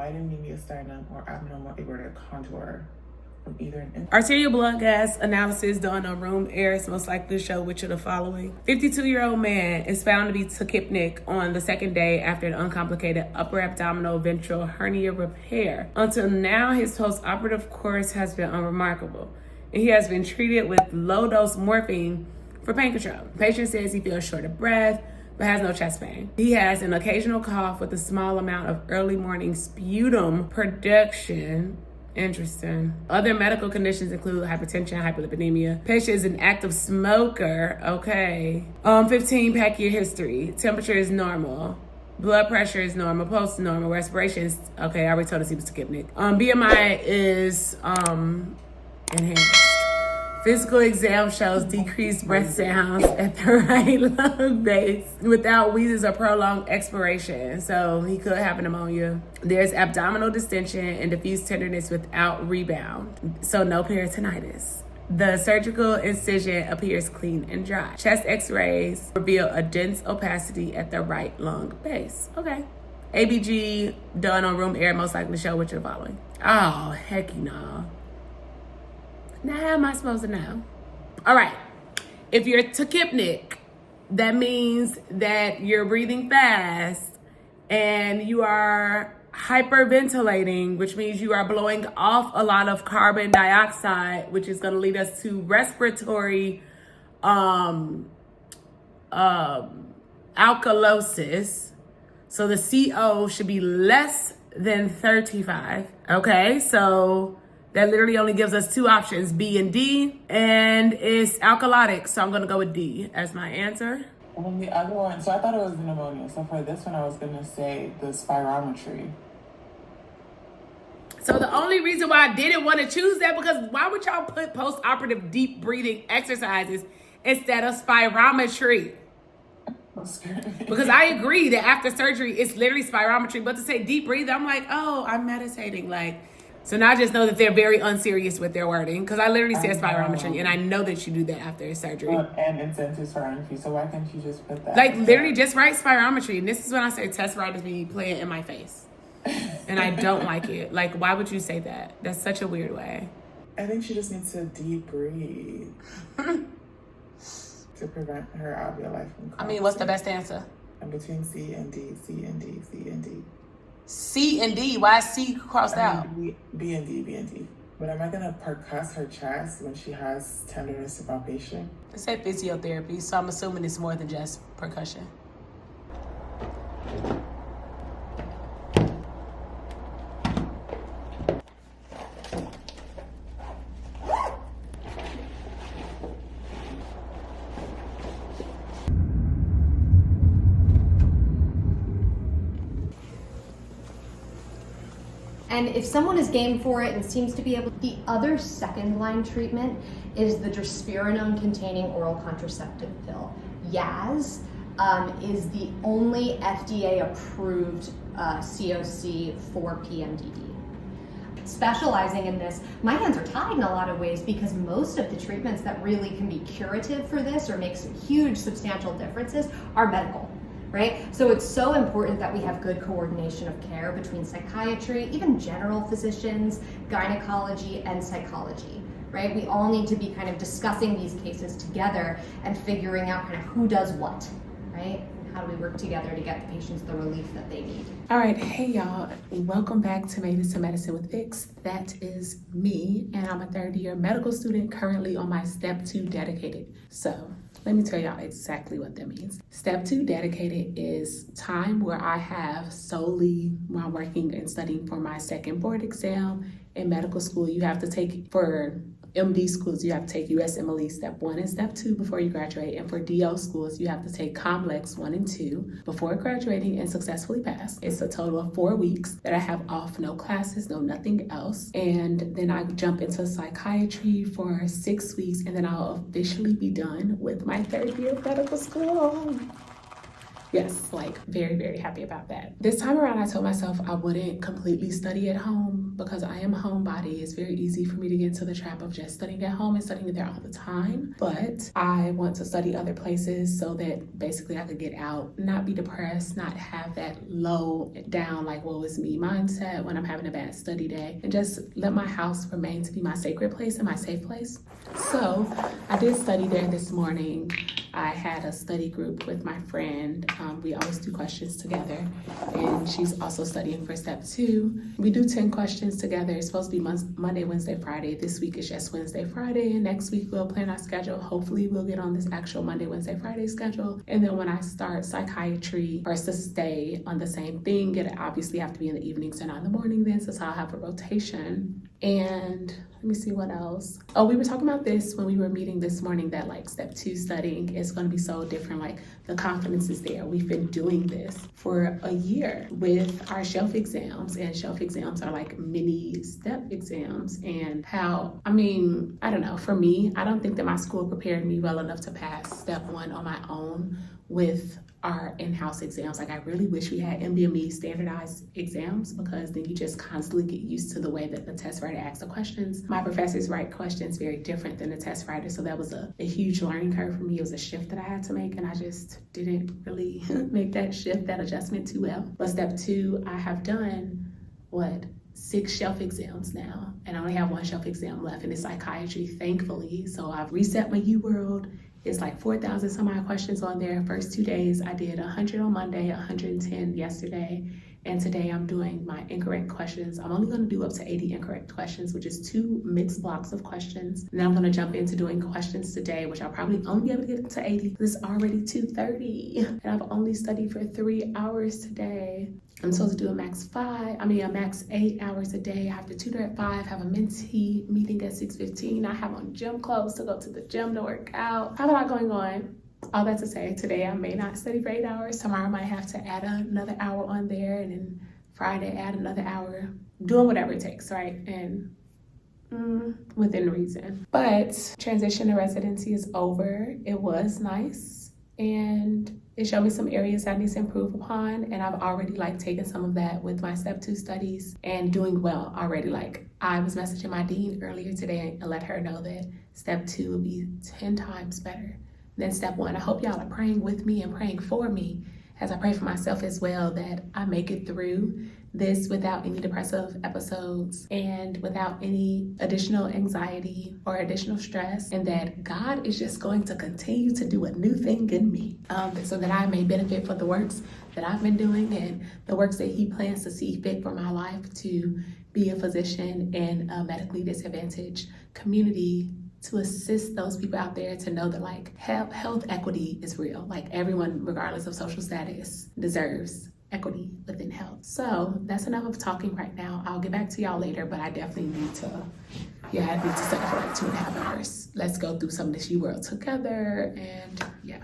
Vitamin mediastinum or abnormal aortic contour from either an arterial blood gas analysis done on room air is most likely to show which of the following. 52-year-old man is found to be tachypnic on the second day after an uncomplicated upper abdominal ventral hernia repair. Until now, his post-operative course has been unremarkable, and he has been treated with low-dose morphine for pain control. The patient says he feels short of breath, but has no chest pain. He has an occasional cough with a small amount of early morning sputum production. Interesting. Other medical conditions include hypertension, hyperlipidemia. Patient is an active smoker. Okay. 15-pack year history. Temperature is normal. Blood pressure is normal. Pulse is normal. Respiration is okay. I already told us he was tachypnic. BMI is enhanced. Physical exam shows decreased breath sounds at the right lung base without wheezes or prolonged expiration. So he could have pneumonia. There's abdominal distension and diffuse tenderness without rebound. So no peritonitis. The surgical incision appears clean and dry. Chest x-rays reveal a dense opacity at the right lung base. Okay. ABG done on room air most likely to show which of the following. Oh, heck no. Now, how am I supposed to know? All right. If you're tachypnic, that means that you're breathing fast and you are hyperventilating, which means you are blowing off a lot of carbon dioxide, which is going to lead us to respiratory alkalosis. So the CO should be less than 35. Okay, so that literally only gives us two options, B and D, and it's alkalotic, so I'm gonna go with D as my answer. And then the other one, so I thought it was the pneumonia. So for this one, I was gonna say the spirometry. So the only reason why I didn't want to choose that, because why would y'all put post-operative deep breathing exercises instead of spirometry? Because I agree that after surgery, it's literally spirometry, but to say deep breathing, I'm like, oh, I'm meditating, like. So now I just know that they're very unserious with their wording, because I literally said spirometry, and I know that you do that after surgery. And intensive spirometry, so why can't you just put that? Like, literally just write spirometry, and this is when I say test writers be playing in my face. And I don't like it. Like, why would you say that? That's such a weird way. I think she just needs to deep breathe to prevent her alveoli from collapsing. I mean, what's the best answer? And between C and D, C and D, C and D. C and D? Why is C crossed out? B and D, B and D. But am I gonna percuss her chest when she has tenderness and palpation? It said physiotherapy, so I'm assuming it's more than just percussion. And if someone is game for it and seems to be able, the other second line treatment is the drospirenone containing oral contraceptive pill. Yaz is the only FDA approved COC for PMDD. Specializing in this, my hands are tied in a lot of ways because most of the treatments that really can be curative for this or make some huge substantial differences are medical. Right? So it's so important that we have good coordination of care between psychiatry, even general physicians, gynecology, and psychology, right? We all need to be kind of discussing these cases together and figuring out kind of who does what, right? And how do we work together to get the patients the relief that they need. All right, hey y'all, welcome back to Medicine with Vix. That is me, and I'm a third-year medical student currently on my Step 2 dedicated. So let me tell y'all exactly what that means. Step 2 dedicated is time where I have solely while working and studying for my second board exam. In medical school, you have to take, for MD schools, you have to take USMLE Step 1 and Step 2 before you graduate. And for DO schools, you have to take COMLEX 1 and 2 before graduating and successfully pass. It's a total of 4 weeks that I have off, no classes, no nothing else. And then I jump into psychiatry for 6 weeks, and then I'll officially be done with my third year of medical school. Yes, like very, very happy about that. This time around, I told myself I wouldn't completely study at home, because I am homebody. It's very easy for me to get into the trap of just studying at home and studying there all the time. But I want to study other places so that basically I could get out, not be depressed, not have that low down, like, woe is me mindset when I'm having a bad study day, and just let my house remain to be my sacred place and my safe place. So I did study there this morning. I had a study group with my friend. We always do questions together, and she's also studying for step 2. We do 10 questions together. It's supposed to be Monday, Wednesday, Friday. This week is just Wednesday, Friday, and next week we'll plan our schedule. Hopefully we'll get on this actual Monday, Wednesday, Friday schedule. And then when I start psychiatry, first to stay on the same thing, it'll obviously have to be in the evenings and not in the morning then, so I'll have a rotation. And let me see what else. Oh, we were talking about this when we were meeting this morning, that like step 2 studying is going to be so different. Like the confidence is there. We've been doing this for a year with our shelf exams, and shelf exams are like mini step exams. And how, I don't know, for me, I don't think that my school prepared me well enough to pass step 1 on my own with our in-house exams. Like I really wish we had MBME standardized exams, because then you just constantly get used to the way that the test writer asks the questions. My professors write questions very different than the test writer, so that was a huge learning curve for me. It was a shift that I had to make, and I just didn't really make that shift, that adjustment too well. But step 2, I have done 6 shelf exams now, and I only have 1 shelf exam left, and it's psychiatry, thankfully. So I've reset my UWorld. It's like 4,000 some odd questions on there. First 2 days, I did 100 on Monday, 110 yesterday, and today I'm doing my incorrect questions. I'm only going to do up to 80 incorrect questions, which is 2 mixed blocks of questions. And then I'm going to jump into doing questions today, which I'll probably only be able to get to 80. It's already 2:30, and I've only studied for 3 hours today. I'm supposed to do a max 8 hours a day. I have to tutor at 5, have a mentee meeting at 6:15. I have on gym clothes to go to the gym to work out. I have a lot going on. All that to say, today I may not study for 8 hours. Tomorrow I might have to add another hour on there, and then Friday add another hour. Doing whatever it takes, right? And within reason. But transition to residency is over. It was nice, and it showed me some areas I need to improve upon, and I've already taken some of that with my step 2 studies and doing well already. I was messaging my dean earlier today and let her know that step 2 will be 10 times better than step 1. I hope y'all are praying with me and praying for me as I pray for myself as well, that I make it through this without any depressive episodes and without any additional anxiety or additional stress, and that God is just going to continue to do a new thing in me, so that I may benefit for the works that I've been doing and the works that He plans to see fit for my life, to be a physician in a medically disadvantaged community, to assist those people out there to know that health equity is real. Everyone, regardless of social status, deserves equity within health. So that's enough of talking right now. I'll get back to y'all later, but I definitely need to study for 2.5 hours. Let's go through some of this UWorld together, and yeah.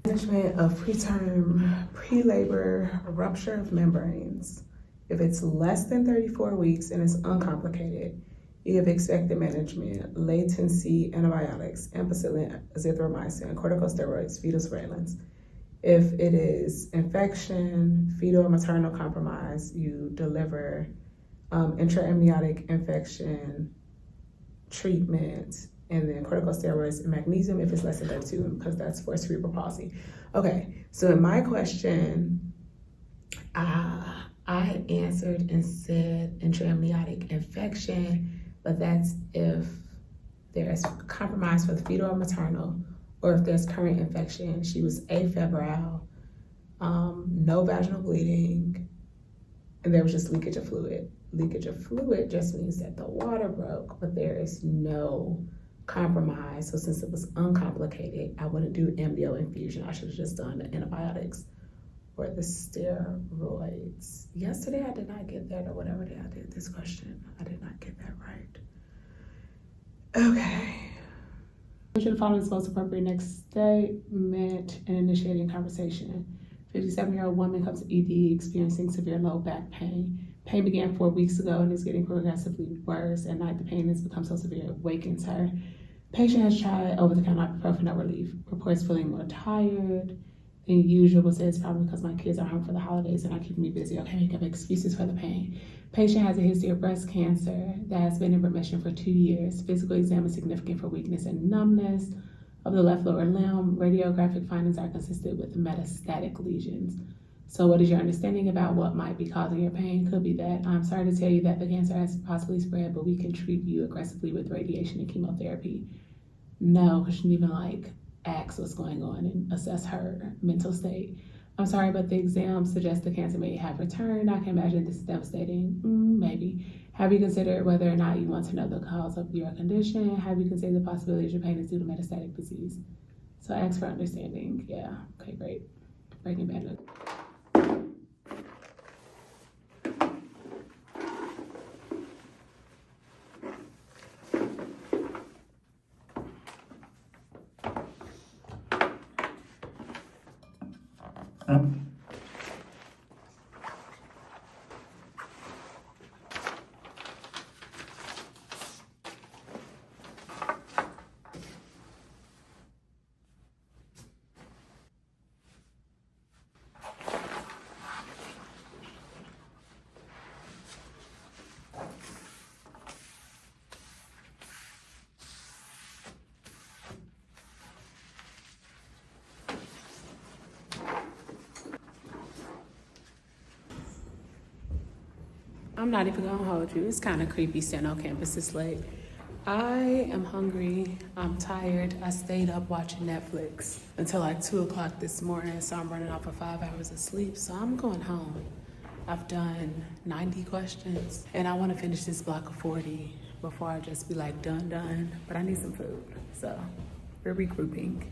Management of preterm, pre-labor rupture of membranes. If it's less than 34 weeks and it's uncomplicated, you have expected management, latency, antibiotics, ampicillin, azithromycin, corticosteroids, fetal surveillance. If it is infection, fetal or maternal compromise, you deliver intraamniotic infection treatment, and then corticosteroids and magnesium if it's less than 32, because that's for cerebral palsy. Okay, so in my question, I answered and said intraamniotic infection, but that's if there's compromise for the fetal or maternal, or if there's current infection. She was afebrile, no vaginal bleeding, and there was just leakage of fluid. Leakage of fluid just means that the water broke, but there is no compromise. So since it was uncomplicated, I wouldn't do embryo infusion. I should have just done the antibiotics or the steroids. Yesterday I did not get that, or whatever day I did this question. I did not get that right. Okay. Which of the following is most appropriate next statement in initiating conversation? 57-year-old woman comes to ED experiencing severe low back pain. Pain began 4 weeks ago and is getting progressively worse. At night, the pain has become so severe it wakens her. Patient has tried over-the-counter ibuprofen, no relief. Reports feeling more tired. And usual will say it's probably because my kids are home for the holidays and are keeping me busy. Okay, make up excuses for the pain. Patient has a history of breast cancer that has been in remission for 2 years. Physical exam is significant for weakness and numbness of the left lower limb. Radiographic findings are consistent with metastatic lesions. So what is your understanding about what might be causing your pain? Could be that. I'm sorry to tell you that the cancer has possibly spread, but we can treat you aggressively with radiation and chemotherapy. No, because she didn't even ask what's going on and assess her mental state. I'm sorry, but the exam suggests the cancer may have returned. I can imagine this is devastating. Maybe. Have you considered whether or not you want to know the cause of your condition? Have you considered the possibility that your pain is due to metastatic disease? So ask for understanding. Yeah, okay, great. Breaking Bad news. I'm not even gonna hold you. It's kind of creepy staying on campus this late. I am hungry. I'm tired. I stayed up watching Netflix until 2 o'clock this morning, so I'm running off of 5 hours of sleep. So I'm going home. I've done 90 questions, and I want to finish this block of 40 before I just be done. But I need some food, so we're regrouping,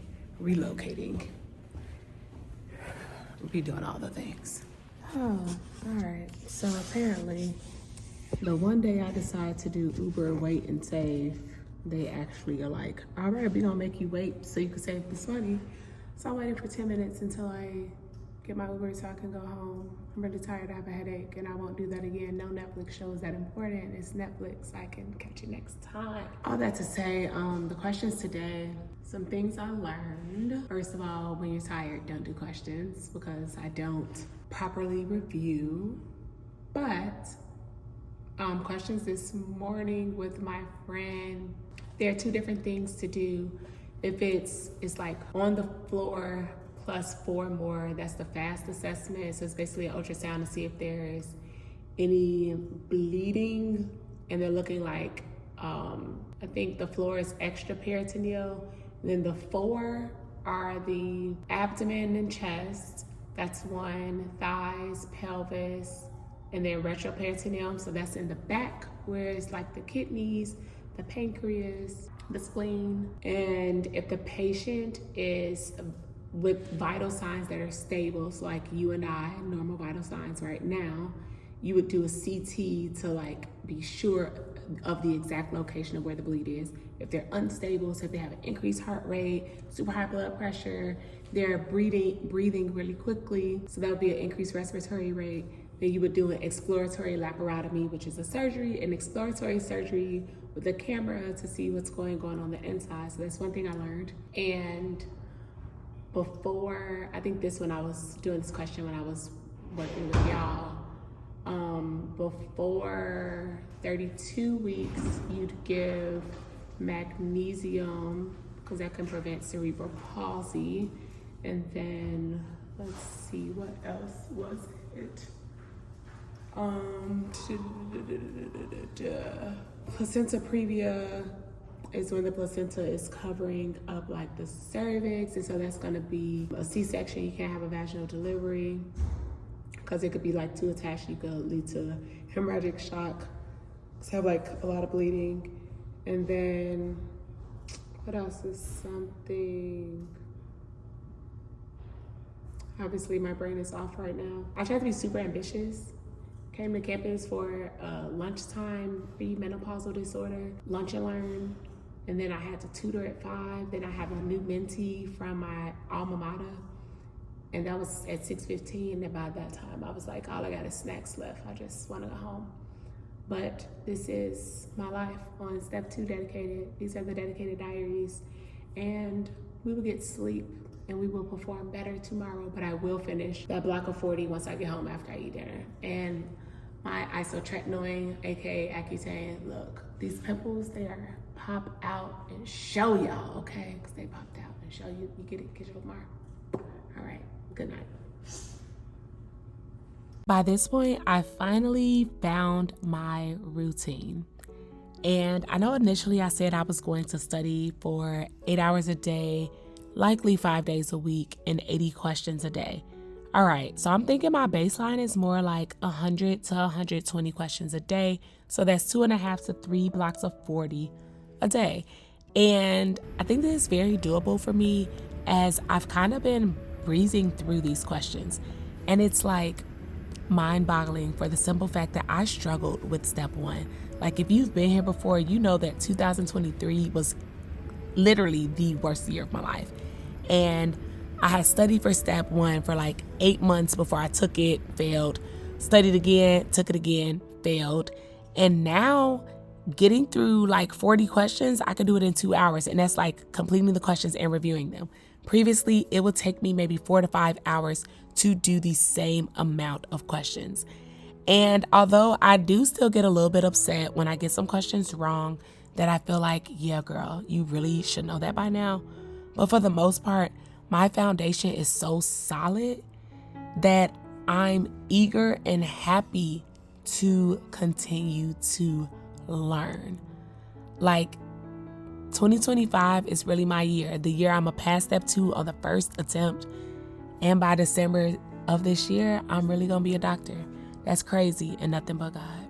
relocating, we'll be doing all the things. Oh, all right. So apparently, the one day I decide to do Uber Wait and Save, they actually are like, all right, we're gonna make you wait so you can save this money. So I'm waiting for 10 minutes until I get my Uber so I can go home. I'm really tired, I have a headache, and I won't do that again. No Netflix show is that important. It's Netflix, I can catch it next time. All that to say, the questions today, some things I learned. First of all, when you're tired, don't do questions because I don't properly review. But questions this morning with my friend, there are 2 different things to do. If it's on the floor plus 4 more, that's the FAST assessment. So it's basically an ultrasound to see if there is any bleeding, and they're looking I think the floor is extraperitoneal. Then the 4 are the abdomen and chest. That's 1, thighs, pelvis, and then retroperitoneum. So that's in the back, where it's the kidneys, the pancreas, the spleen. And if the patient is with vital signs that are stable, so like you and I, normal vital signs right now, you would do a CT to be sure of the exact location of where the bleed is. If they're unstable, so if they have an increased heart rate, super high blood pressure, they're breathing really quickly, so that would be an increased respiratory rate, then you would do an exploratory laparotomy, which is an exploratory surgery with a camera to see what's going on the inside. So that's one thing I learned. And before, I think when I was doing this question when I was working with y'all, before 32 weeks, you'd give magnesium because that can prevent cerebral palsy. And then, let's see, what else was it? Placenta previa is when the placenta is covering up the cervix, and so that's going to be a C-section. You can't have a vaginal delivery because it could be too attached. You could lead to hemorrhagic shock, have a lot of bleeding. And then what else is something? Obviously my brain is off right now. I tried to be super ambitious. Came to campus for lunchtime premenopausal disorder, lunch and learn. And then I had to tutor at 5. Then I have a new mentee from my alma mater. And that was at 6:15. And by that time, I was all I got is snacks left. I just want to go home. But this is my life on step 2 dedicated. These are the dedicated diaries. And we will get sleep and we will perform better tomorrow, but I will finish that block of 40 once I get home after I eat dinner. And my isotretinoin, aka Accutane, look, these pimples, they are pop out and show y'all, okay? Because they popped out and show you. You get it, get you tomorrow. All right, good night. By this point, I finally found my routine. And I know initially I said I was going to study for 8 hours a day, likely 5 days a week, and 80 questions a day. All right, so I'm thinking my baseline is more like 100 to 120 questions a day. So that's 2.5 to 3 blocks of 40 a day. And I think this is very doable for me as I've kind of been breezing through these questions. And it's like mind-boggling for the simple fact that I struggled with step 1. Like, if you've been here before, you know that 2023 was literally the worst year of my life. And I had studied for step 1 for like 8 months before I took it, failed, studied again, took it again, failed. And now getting through like 40 questions, I could do it in 2 hours. And that's like completing the questions and reviewing them. Previously, it would take me maybe 4 to 5 hours to do the same amount of questions. And although I do still get a little bit upset when I get some questions wrong that I feel like, yeah, girl, you really should know that by now. But for the most part, my foundation is so solid that I'm eager and happy to continue to learn. Like, 2025 is really my year. The year I'm going to pass step 2 on the first attempt. And by December of this year, I'm really going to be a doctor. That's crazy and nothing but God.